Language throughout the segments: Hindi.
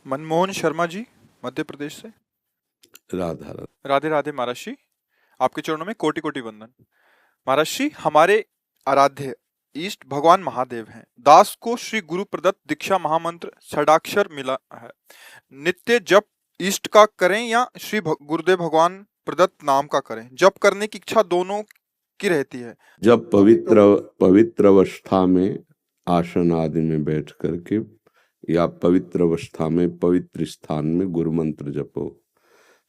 मनमोहन शर्मा जी, मध्य प्रदेश से। राधा राधा। राधे राधे महाराज जी, आपके चरणों में कोटि कोटि वंदन। महाराज जी, हमारे आराध्य इष्ट भगवान महादेव हैं। दास को श्री गुरु प्रदत्त दीक्षा महामंत्र षडाक्षर मिला है। नित्य जप इष्ट का करें या श्री गुरुदेव भगवान प्रदत्त नाम का करें? जप करने की इच्छा दोनों की रहती है। जब पवित्र अवस्था में आसन आदि में बैठ करके या पवित्र अवस्था में पवित्र स्थान में गुरु मंत्र जपो,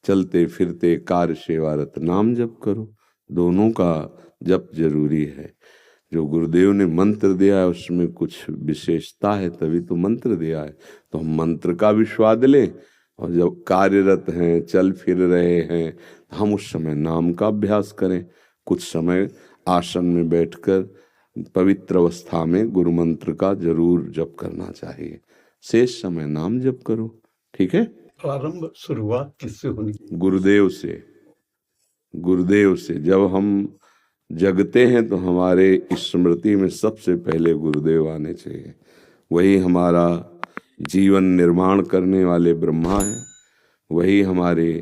चलते फिरते कार्य सेवारत नाम जप करो, दोनों का जप जरूरी है। जो गुरुदेव ने मंत्र दिया है उसमें कुछ विशेषता है, तभी तो मंत्र दिया है। तो हम मंत्र का भी स्वाद लें, और जब कार्यरत हैं, चल फिर रहे हैं, तो हम उस समय नाम का अभ्यास करें। कुछ समय आसन में बैठकर पवित्र अवस्था में गुरु मंत्र का जरूर जप करना चाहिए। शेष समय नाम जप करो, ठीक है। प्रारंभ शुरुआत किससे होनी? गुरुदेव से। गुरुदेव से जब हम जगते हैं तो हमारे स्मृति में सबसे पहले गुरुदेव आने चाहिए। वही हमारा जीवन निर्माण करने वाले ब्रह्मा हैं, वही हमारे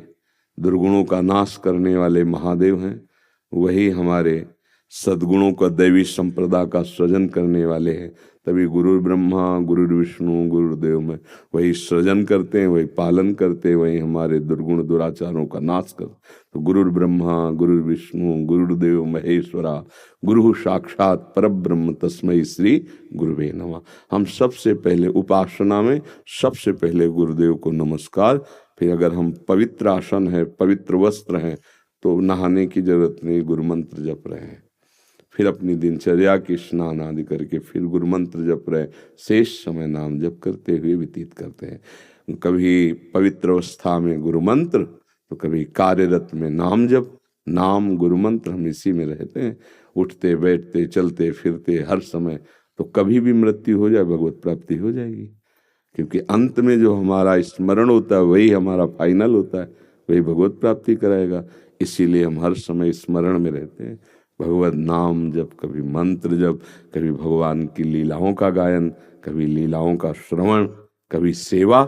दुर्गुणों का नाश करने वाले महादेव हैं, वही हमारे सद्गुणों का दैवी संप्रदा का सृजन करने वाले हैं। तभी गुरु ब्रह्मा गुरु विष्णु गुरुदेव में वही सृजन करते हैं, वही पालन करते हैं, वही हमारे दुर्गुण दुराचारों का नाश करते। तो गुरु ब्रह्मा गुरु विष्णु गुरुदेव महेश्वरा गुरु साक्षात परब्रह्म तस्मै श्री गुरुवे नमः। हम सबसे पहले उपासना में सबसे पहले गुरुदेव को नमस्कार। फिर अगर हम पवित्र आसन है, पवित्र वस्त्र हैं, तो नहाने की जरूरत नहीं, गुरु मंत्र जप रहे हैं। फिर अपनी दिनचर्या की स्नान आदि करके फिर गुरु मंत्र जप रहे, शेष समय नाम जप करते हुए व्यतीत करते हैं। कभी पवित्र अवस्था में गुरु मंत्र, तो कभी कार्यरत में नाम जप। नाम गुरु मंत्र हम इसी में रहते हैं, उठते बैठते चलते फिरते हर समय। तो कभी भी मृत्यु हो जाए भगवत प्राप्ति हो जाएगी, क्योंकि अंत में जो हमारा स्मरण होता है वही हमारा फाइनल होता है, वही भगवत प्राप्ति कराएगा। इसीलिए हम हर समय स्मरण में रहते हैं। भगवत नाम जब, कभी मंत्र जब, कभी भगवान की लीलाओं का गायन, कभी लीलाओं का श्रवण, कभी सेवा।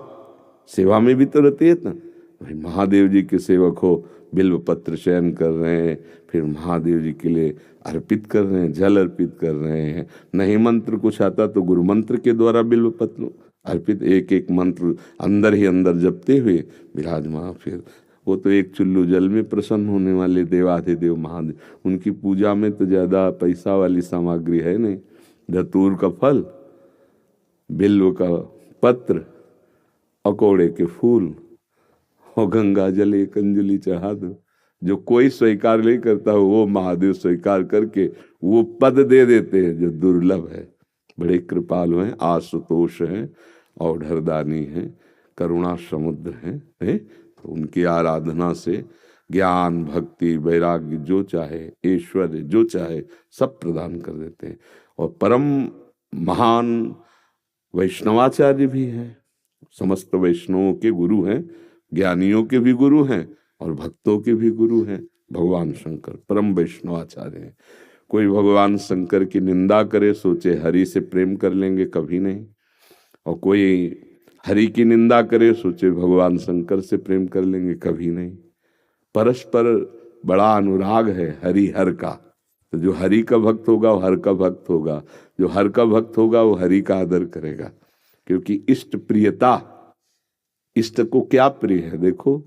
सेवा में भी तो रहती है ना भाई, महादेव जी के सेवक हो, बिल्व पत्र चयन कर रहे हैं, फिर महादेव जी के लिए अर्पित कर रहे हैं, जल अर्पित कर रहे हैं। नहीं मंत्र कुछ आता तो गुरु मंत्र के द्वारा बिल्व पत्र अर्पित, एक एक मंत्र अंदर ही अंदर जपते हुए विराजमान। फिर वो तो एक चुल्लू जल में प्रसन्न होने वाले देवाधिदेव महादेव, उनकी पूजा में तो ज्यादा पैसा वाली सामग्री है नहीं। धतूर का फल, बिल्व का पत्र, अकोड़े के फूल और गंगा जल एक अंजलि चढ़ा दो। जो कोई स्वीकार नहीं करता हो वो महादेव स्वीकार करके वो पद दे देते हैं जो दुर्लभ है। बड़े कृपालु हैं, आशुतोष हैं, औढ़रदानी हैं, करुणा समुद्र हैं। तो उनकी आराधना से ज्ञान भक्ति वैराग्य जो चाहे, ऐश्वर्य जो चाहे सब प्रदान कर देते हैं। और परम महान वैष्णवाचार्य भी हैं, समस्त वैष्णवों के गुरु हैं, ज्ञानियों के भी गुरु हैं और भक्तों के भी गुरु हैं। भगवान शंकर परम वैष्णवाचार्य हैं। कोई भगवान शंकर की निंदा करे सोचे हरि से प्रेम कर लेंगे, कभी नहीं। और कोई हरि की निंदा करे सोचे भगवान शंकर से प्रेम कर लेंगे, कभी नहीं। परस्पर बड़ा अनुराग है हरि हर का। तो जो हरि का भक्त होगा वो हर का भक्त होगा, जो हर का भक्त होगा वो हरि का आदर करेगा। क्योंकि इष्ट प्रियता, इष्ट को क्या प्रिय है? देखो,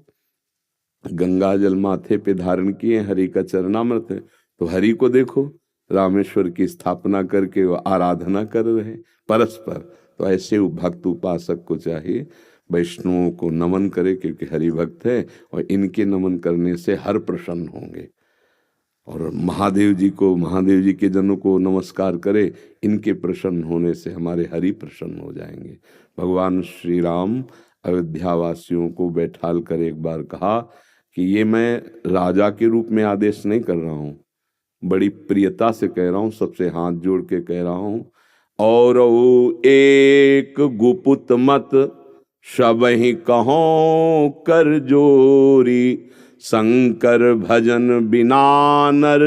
गंगा जल माथे पे धारण किए, हरि का चरणामृत है, तो हरि को देखो रामेश्वर की स्थापना करके वो आराधना कर रहे हैं परस्पर। तो ऐसे भक्त उपासक को चाहिए वैष्णवों को नमन करे, क्योंकि हरि भक्त है और इनके नमन करने से हर प्रसन्न होंगे। और महादेव जी को, महादेव जी के जनों को नमस्कार करे, इनके प्रसन्न होने से हमारे हरि प्रसन्न हो जाएंगे। भगवान श्री राम अयोध्या वासियों को बैठाल कर एक बार कहा कि ये मैं राजा के रूप में आदेश नहीं कर रहा हूँ, बड़ी प्रियता से कह रहा हूँ, सबसे हाथ जोड़ के कह रहा हूँ। और एक गुपुत मत सबहि कहो कर जोरी, शंकर भजन बिना नर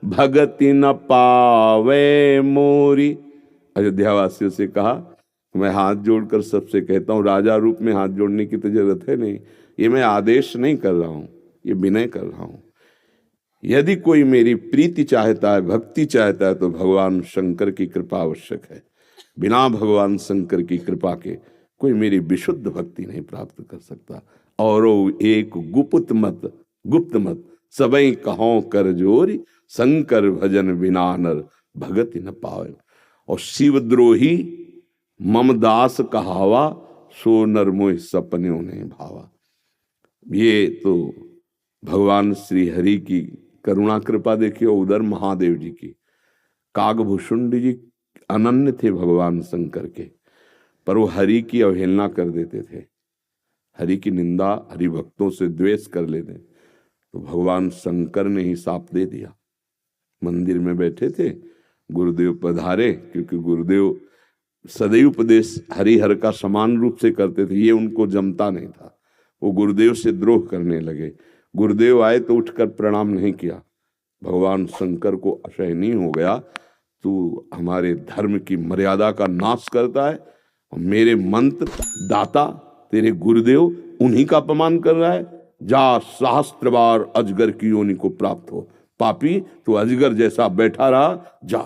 भगति न पावे मोरी। अयोध्या वासियों से कहा मैं हाथ जोड़कर सबसे कहता हूँ, राजा रूप में हाथ जोड़ने की तो जरूरत है नहीं। ये मैं आदेश नहीं कर रहा हूँ, ये विनय कर रहा हूँ। यदि कोई मेरी प्रीति चाहता है, भक्ति चाहता है, तो भगवान शंकर की कृपा आवश्यक है। बिना भगवान शंकर की कृपा के कोई मेरी विशुद्ध भक्ति नहीं प्राप्त कर सकता। और एक गुप्त मत सबई कहों कर जोरी, शंकर भजन बिना नर भगति न पावे। और शिवद्रोही ममदास कहावा, सो नर मोह सपने नहीं भावा। ये तो भगवान श्री हरि की करुणा कृपा देखिए, उधर महादेव जी की। कागभूषुंड जी अनन्य थे भगवान शंकर के, पर वो हरि की अवहेलना कर देते थे, हरि की निंदा, हरि भक्तों से द्वेष कर लेते। तो भगवान शंकर ने ही साप दे दिया। मंदिर में बैठे थे, गुरुदेव पधारे, क्योंकि गुरुदेव सदैव उपदेश हरिहर का समान रूप से करते थे, ये उनको जमता नहीं था। वो गुरुदेव से द्रोह करने लगे। गुरुदेव आए तो उठकर प्रणाम नहीं किया। भगवान शंकर को असहनीय हो गया, तू हमारे धर्म की मर्यादा का नाश करता है और मेरे मंत्र दाता तेरे गुरुदेव उन्हीं का अपमान कर रहा है। जा, सहस्त्र बार अजगर की योनि को प्राप्त हो। पापी, तू अजगर जैसा बैठा रहा, जा।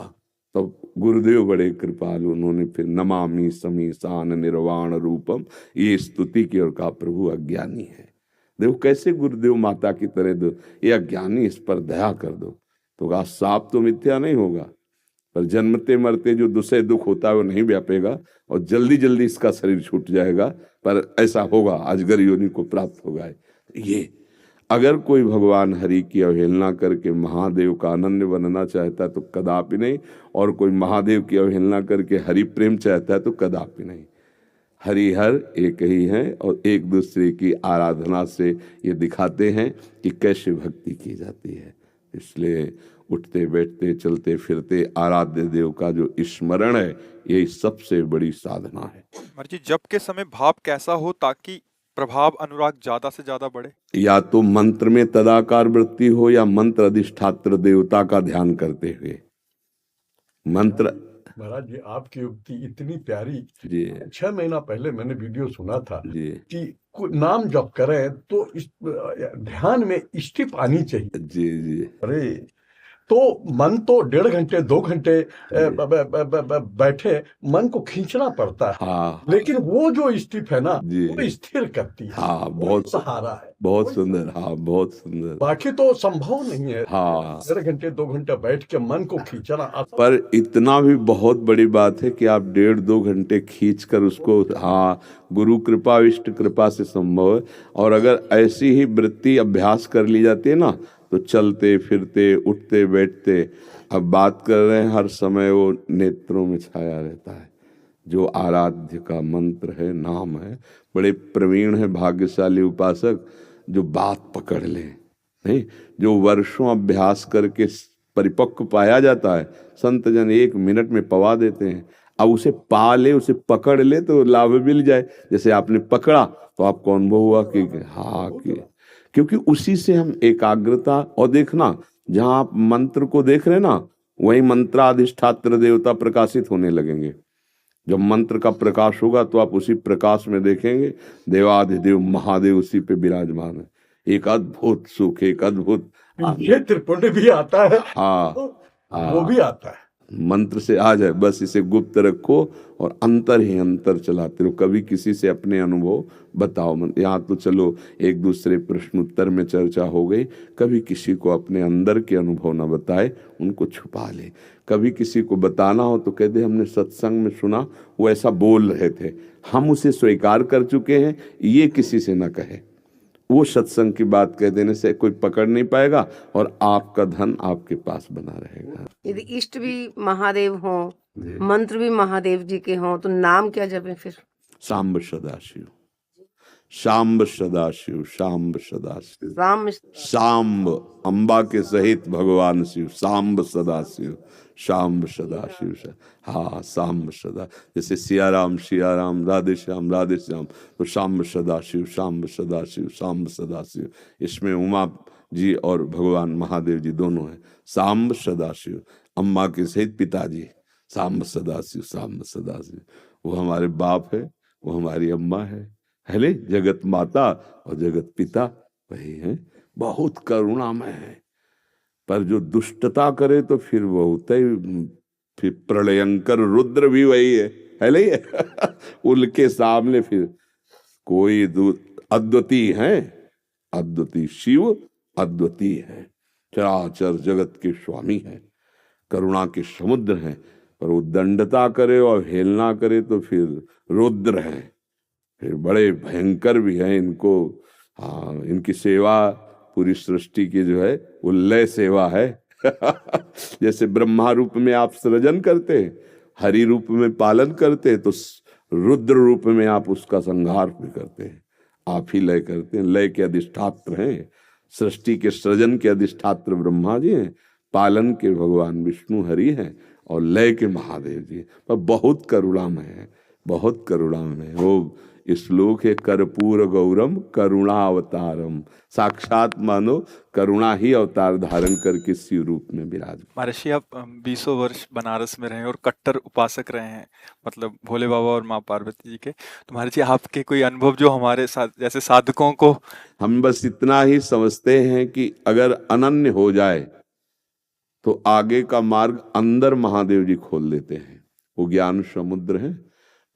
तो गुरुदेव बड़े कृपालु, उन्होंने फिर नमामि समीसान निर्वाण रूपम ये स्तुति की और कहा, प्रभु अज्ञानी है। देखो कैसे गुरुदेव माता की तरह दो, ये अज्ञानी, इस पर दया कर दो। तो कहा, साप तो मिथ्या नहीं होगा, पर जन्मते मरते जो दुसह दुख होता है वो नहीं व्यापेगा, और जल्दी जल्दी इसका शरीर छूट जाएगा, पर ऐसा होगा, अजगर योनि को प्राप्त होगा। ये अगर कोई भगवान हरि की अवहेलना करके महादेव का अनन्य बनना चाहता है तो कदापि नहीं, और कोई महादेव की अवहेलना करके हरि प्रेम चाहता है तो कदापि नहीं। हरिहर एक ही हैं और एक दूसरे की आराधना से ये दिखाते हैं कि कैसे भक्ति की जाती है। इसलिए उठते बैठते चलते फिरते आराध्य देव का जो स्मरण है, यही सबसे बड़ी साधना है। महाराज जी, जप के समय भाव कैसा हो ताकि प्रभाव अनुराग ज्यादा से ज्यादा बढ़े? या तो मंत्र में तदाकार वृत्ति हो, या मंत्र अधिष्ठात्र देवता का ध्यान करते हुए मंत्र। महाराज जी, आपकी युक्ति इतनी प्यारी जी 6 महीना पहले मैंने वीडियो सुना था जी कि नाम जप करें तो इस ध्यान में स्टिप आनी चाहिए। जी जी अरे तो मन तो 1.5 घंटे 2 घंटे बैठे मन को खींचना पड़ता है, हाँ लेकिन वो जो स्टिप है ना जी। वो स्थिर करती है। हाँ, वो बहुत सहारा है, बहुत सुंदर। हाँ, बहुत सुंदर। बाकी तो संभव नहीं है। हाँ, 1.5 घंटे 2 घंटे बैठ के मन को खींचना पर इतना भी बहुत बड़ी बात है कि आप 1.5-2 घंटे खींच कर उसको, हाँ, गुरु कृपा इष्ट कृपा से संभव है। और अगर ऐसी ही वृत्ति अभ्यास कर ली जाती है ना, तो चलते फिरते उठते बैठते, अब बात कर रहे हैं, हर समय वो नेत्रों में छाया रहता है। जो आराध्य का मंत्र है, नाम है, बड़े प्रवीण है भाग्यशाली उपासक जो बात पकड़ ले। नहीं, जो वर्षों अभ्यास करके परिपक्व पाया जाता है, संत जन 1 मिनट में पवा देते हैं। अब उसे पा ले, उसे पकड़ ले तो लाभ मिल जाए। जैसे आपने पकड़ा तो आपको अनुभव हुआ कि हाँ, क्योंकि उसी से हम एकाग्रता, और देखना जहां आप मंत्र को देख रहे ना, वही मंत्राधिष्ठात्र देवता प्रकाशित होने लगेंगे। जब मंत्र का प्रकाश होगा तो आप उसी प्रकाश में देखेंगे देवाधिदेव महादेव उसी पे विराजमान है। एक अद्भुत सुख, एक अद्भुत ये त्रिपुंड भी आता है। हाँ, वो भी आता है। मंत्र से आ जाए, बस इसे गुप्त रखो और अंतर ही अंतर चलाते रहो। कभी किसी से अपने अनुभव बताओ। यहाँ तो चलो एक दूसरे प्रश्न उत्तर में चर्चा हो गई, कभी किसी को अपने अंदर के अनुभव न बताए, उनको छुपा ले। कभी किसी को बताना हो तो कह दे हमने सत्संग में सुना, वो ऐसा बोल रहे थे, हम उसे स्वीकार कर चुके हैं, ये किसी से न कहे। वो सत्संग की बात कह देने से कोई पकड़ नहीं पाएगा और आपका धन आपके पास बना रहेगा। यदि इष्ट भी महादेव हों, मंत्र भी महादेव जी के हों, तो नाम क्या जपें फिर? सांब सदाशिव, सांब सदाशिव, सांब सदाशिव, राम सांब अंबा के सहित भगवान शिव, सांब सदाशिव, सांब सदाशिव। हाँ, सांब सदा, जैसे सिया राम राधे श्याम, तो सांब सदाशिव, सांब सदाशिव, सांब सदाशिव। इसमें उमा जी और भगवान महादेव जी दोनों हैं। सांब सदाशिव, अम्मा के सहित पिताजी, सांब सदाशिव, सांब सदाशिव। वो हमारे बाप है, वो हमारी अम्मा है ले, जगत माता और जगत पिता वही है। बहुत करुणामय है, पर जो दुष्टता करे तो फिर बहुत ही, फिर प्रलयंकर रुद्र भी वही है ले। उनके सामने फिर कोई अद्वितीय है, अद्वितीय शिव अद्वितीय है, चराचर जगत के स्वामी है, करुणा के समुद्र हैं। पर वो दंडता करे और हेलना करे तो फिर रुद्र है, फिर बड़े भयंकर भी हैं। इनको हाँ, इनकी सेवा पूरी सृष्टि की जो है वो लय सेवा है। जैसे ब्रह्मा रूप में आप सृजन करते, हरि रूप में पालन करते, तो रुद्र रूप में आप उसका संहार भी करते हैं। आप ही लय करते हैं, लय के अधिष्ठात्र हैं। सृष्टि के सृजन के अधिष्ठात्र ब्रह्मा जी हैं, पालन के भगवान विष्णु हरि हैं, और लय के महादेव जी। पर बहुत करुणामय है, बहुत करुणामय है। वो श्लोक है, कर्पूर गौरम करुणा अवतारम, साक्षात मानो करुणा ही अवतार धारण करके शिव रूप में विराज। महर्षि आप 20 वर्ष बनारस में रहे और कट्टर उपासक रहे हैं, मतलब भोले बाबा और माँ पार्वती जी के। तो महर्षि आपके कोई अनुभव जो हमारे साथ जैसे साधकों को, हम बस इतना ही समझते हैं कि अगर अनन्य हो जाए तो आगे का मार्ग अंदर महादेव जी खोल देते हैं। वो ज्ञान समुद्र है,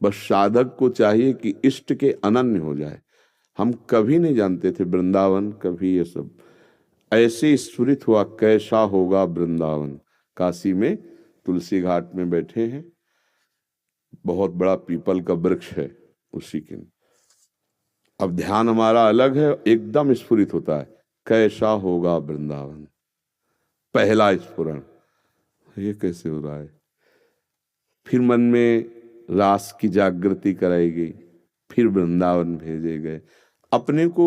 बस साधक को चाहिए कि इष्ट के अनन्य हो जाए। हम कभी नहीं जानते थे वृंदावन, कभी ये सब ऐसे स्फुरित हुआ कैसा होगा वृंदावन। काशी में तुलसी घाट में बैठे हैं, बहुत बड़ा पीपल का वृक्ष है उसी के, अब ध्यान हमारा अलग है, एकदम स्फुरित होता है कैसा होगा वृंदावन। पहला स्फुरण, ये कैसे हो रहा है। फिर मन में रास की जागृति कराई गई, फिर वृंदावन भेजे गए। अपने को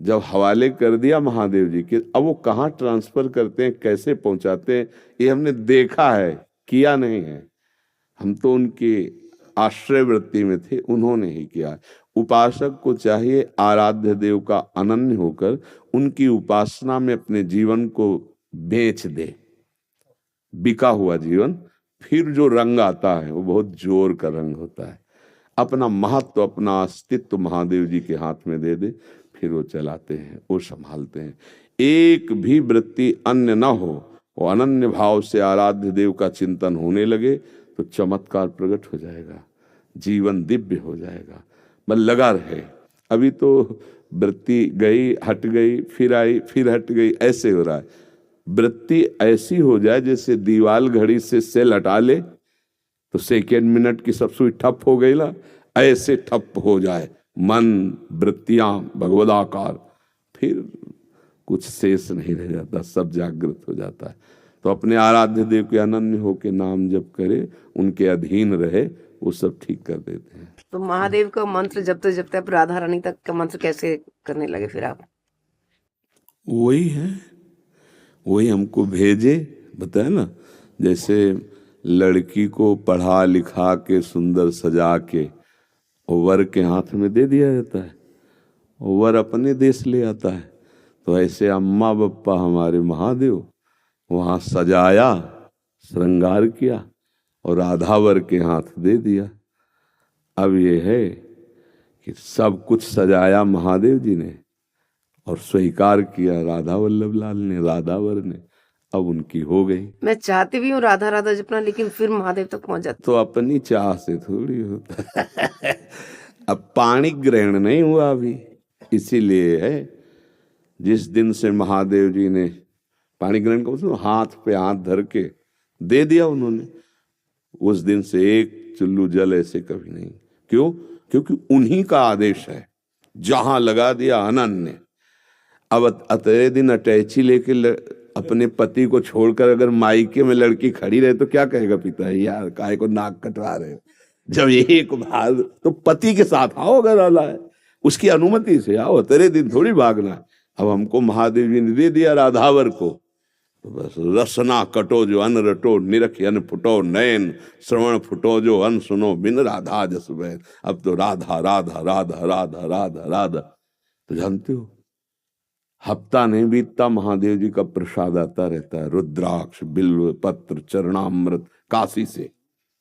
जब हवाले कर दिया महादेव जी के, अब वो कहाँ ट्रांसफर करते हैं, कैसे पहुंचाते हैं, ये हमने देखा है, किया नहीं है। हम तो उनके आश्रय वृत्ति में थे, उन्होंने ही किया। उपासक को चाहिए आराध्य देव का अनन्य होकर उनकी उपासना में अपने जीवन को बेच दे। बिका हुआ जीवन, फिर जो रंग आता है वो बहुत जोर का रंग होता है। अपना महत्व, अपना अस्तित्व महादेव जी के हाथ में दे दे, फिर वो चलाते हैं, वो संभालते हैं। एक भी वृत्ति अन्य न हो, वो अनन्य भाव से आराध्य देव का चिंतन होने लगे तो चमत्कार प्रकट हो जाएगा, जीवन दिव्य हो जाएगा। बस लगा रहे। अभी तो वृत्ति गई, हट गई, फिर आई, फिर हट गई, ऐसे हो रहा है। वृत्ति ऐसी हो जाए जैसे दीवाल घड़ी से सेल हटा ले तो सेकेंड मिनट की सब सुई ठप हो गई ला, ऐसे ठप हो जाए मन, वृत्तियां भगवदाकार, फिर कुछ शेष नहीं रह जाता, सब जागृत हो जाता है। तो अपने आराध्य देव के अनन्य होके नाम जप करे, उनके अधीन रहे, वो सब ठीक कर देते हैं। तो महादेव का मंत्र जपते आप राधा रानी तक का मंत्र कैसे करने लगे फिर आप? वही है, वही हमको भेजे, बताया ना। जैसे लड़की को पढ़ा लिखा के सुंदर सजा के वर के हाथ में दे दिया जाता है, वर अपने देश ले आता है। तो ऐसे अम्मा बप्पा हमारे महादेव वहाँ सजाया, श्रृंगार किया और राधावर के हाथ दे दिया। अब ये है कि सब कुछ सजाया महादेव जी ने और स्वीकार किया राधा वल्लभ लाल ने, राधावर ने, अब उनकी हो गई। मैं चाहती भी हूँ राधा राधा जपना, लेकिन फिर महादेव तक पहुंच जाती। तो अपनी चाह से थोड़ी होता है। अब पाणी ग्रहण नहीं हुआ अभी, इसीलिए है जिस दिन से महादेव जी ने पाणी ग्रहण को हाथ पे हाथ धर के दे दिया उन्होंने, उस दिन से एक चुल्लू जल ऐसे कभी नहीं। क्यों? क्योंकि उन्हीं का आदेश है, जहां लगा दिया अनन्य। अब अतरे दिन अटैची लेके अपने पति को छोड़कर अगर मायके में लड़की खड़ी रहे तो क्या कहेगा पिता, यार काहे को नाक कटवा रहे हो। जब एक बार तो पति के साथ आओ, अगर आला है उसकी अनुमति से आओ, तेरे दिन थोड़ी भागना है। अब हमको महादेव जी ने दे दिया राधावर को, तो बस रसना कटो जो अन रटो, निरख अन फुटो नयन, श्रवण फुटो जो अन सुनो, बिन राधा जस बैन। अब तो राधा राधा राधा राधा राधा राधा। तो जानते हो हफ्ता नहीं बीतता महादेव जी का प्रसाद आता रहता है, रुद्राक्ष, बिल्व पत्र, चरणामृत काशी से।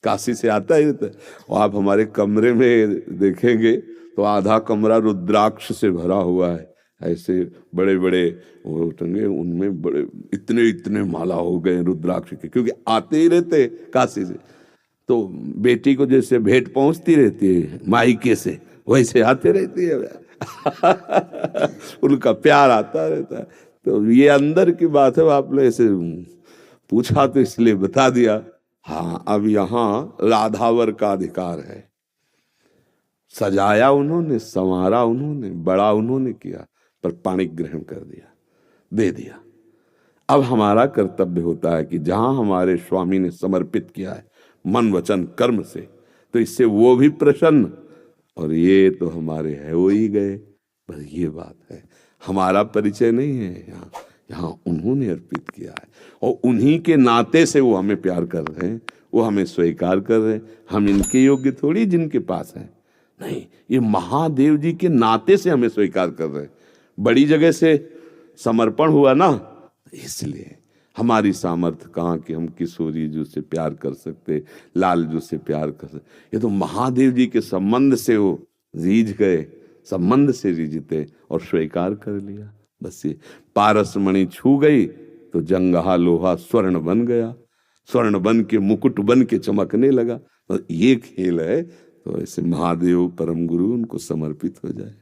काशी से आता ही रहता है। और आप हमारे कमरे में देखेंगे तो आधा कमरा रुद्राक्ष से भरा हुआ है। ऐसे बड़े बड़े वो टंगे, उनमें बड़े इतने इतने माला हो गए रुद्राक्ष के, क्योंकि आते ही रहते काशी से। तो बेटी को जैसे भेंट पहुंचती रहती है मायके से, वैसे आते रहती है उनका प्यार आता रहता है। तो ये अंदर की बात है, आपने ऐसे पूछा तो इसलिए बता दिया। हाँ, अब यहाँ राधावर का अधिकार है। सजाया उन्होंने, संवारा उन्होंने, बड़ा उन्होंने किया, पर पाणी ग्रहण कर दिया, दे दिया। अब हमारा कर्तव्य होता है कि जहां हमारे स्वामी ने समर्पित किया है मन वचन कर्म से, तो इससे वो भी प्रसन्न, और ये तो हमारे है वो ही गए। बस ये बात है, हमारा परिचय नहीं है यहाँ, यहाँ उन्होंने अर्पित किया है, और उन्हीं के नाते से वो हमें प्यार कर रहे हैं, वो हमें स्वीकार कर रहे हैं। हम इनके योग्य थोड़ी जिनके पास है, नहीं, ये महादेव जी के नाते से हमें स्वीकार कर रहे हैं। बड़ी जगह से समर्पण हुआ ना, इसलिए हमारी सामर्थ्य कहाँ कि हम किशोरी जी से प्यार कर सकते, लाल जी से प्यार कर सकते। ये तो महादेव जी के संबंध से वो रीझ गए, संबंध से रीझते और स्वीकार कर लिया। बस ये पारस मणि छू गई तो जंगहा लोहा स्वर्ण बन गया, स्वर्ण बन के मुकुट बन के चमकने लगा। तो ये खेल है, तो ऐसे महादेव परम गुरु उनको समर्पित हो जाए।